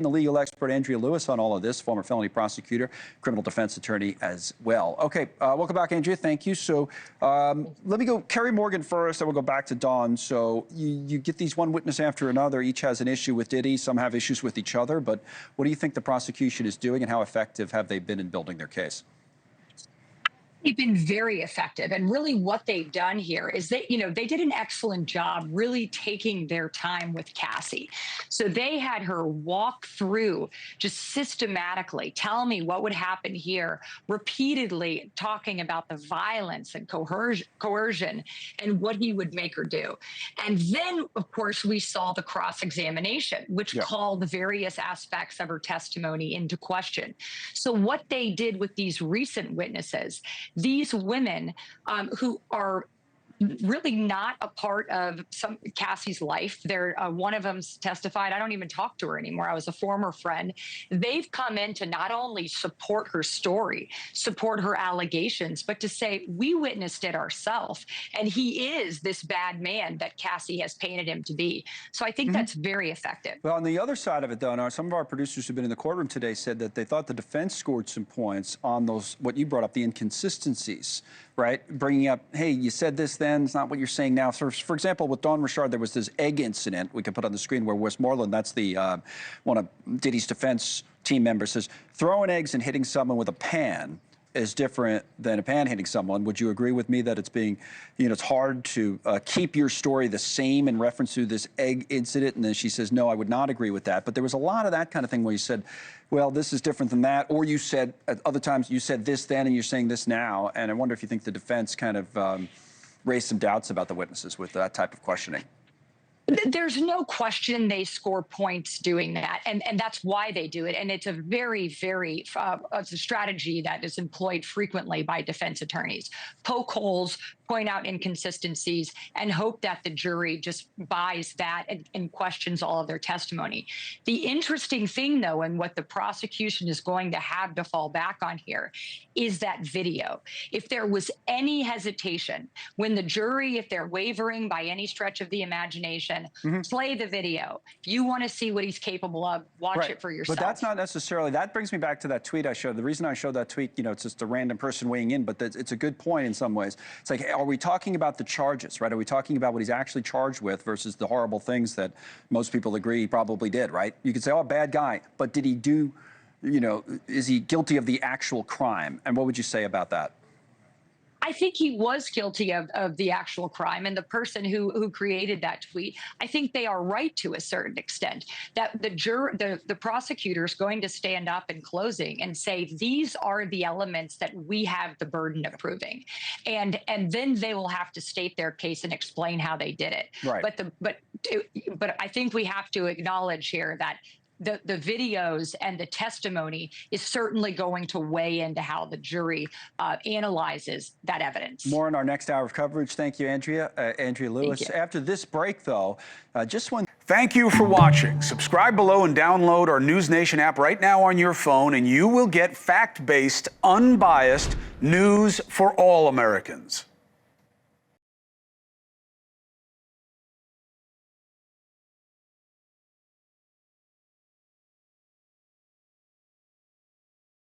The legal expert Andrea Lewis on all of this, former felony prosecutor, criminal defense attorney as well. Okay, welcome back, Andrea. Thank you. So let me go Kerry Morgan first, then we'll go back to Dawn. So you get these one witness after another. Each has an issue with Diddy. Some have issues with each other. But what do you think the prosecution is doing, and how effective have they been in building their case? They've been very effective. And really what they've done here is they did an excellent job really taking their time with Cassie. So they had her walk through just systematically, tell me what would happen here, repeatedly talking about the violence and coercion and what he would make her do. And then, of course, we saw the cross-examination, which called the various aspects of her testimony into question. So what they did with these recent witnesses, these women who are really not a part of Cassie's life. They're one of them's testified, I don't even talk to her anymore. I was a former friend. They've come in to not only support her story, support her allegations, but to say, we witnessed it ourselves, and he is this bad man that Cassie has painted him to be. So I think that's very effective. Well, on the other side of it, though, some of our producers who've been in the courtroom today said that they thought the defense scored some points on those, what you brought up, the inconsistencies, right? Bringing up, hey, you said this then, it's not what you're saying now. So, for example, with Dawn Richard, there was this egg incident we could put on the screen where Westmoreland, that's the one of Diddy's defense team members, says throwing eggs and hitting someone with a pan is different than a pan hitting someone. Would you agree with me that it's being, it's hard to keep your story the same in reference to this egg incident? And then she says, no, I would not agree with that. But there was a lot of that kind of thing where you said, well, this is different than that. Or you said, at other times, you said this then and you're saying this now. And I wonder if you think the defense kind of raised some doubts about the witnesses with that type of questioning. There's no question they score points doing that, and that's why they do it. And it's a very, very it's a strategy that is employed frequently by defense attorneys. Poke holes, point out inconsistencies, and hope that the jury just buys that and questions all of their testimony. The interesting thing, though, and what the prosecution is going to have to fall back on here is that video. If there was any hesitation when the jury, if they're wavering by any stretch of the imagination, play the video. If you want to see what he's capable of, watch it for yourself. But that's not necessarily, that brings me back to that tweet I showed. The reason I showed that tweet, it's just a random person weighing in, but it's a good point in some ways. It's like, are we talking about the charges, right? Are we talking about what he's actually charged with versus the horrible things that most people agree he probably did, right? You could say, oh, bad guy, but did he do, is he guilty of the actual crime? And what would you say about that? I think he was guilty of the actual crime, and the person who created that tweet, I think they are right to a certain extent that the prosecutor is going to stand up in closing and say, these are the elements that we have the burden of proving. And then they will have to state their case and explain how they did it. Right. But I think we have to acknowledge here that the videos and the testimony is certainly going to weigh into how the jury analyzes that evidence. More in our next hour of coverage. Thank you, Andrea. Andrea Lewis. After this break, though, just one. Thank you for watching. Subscribe below and download our NewsNation app right now on your phone, and you will get fact-based, unbiased news for all Americans.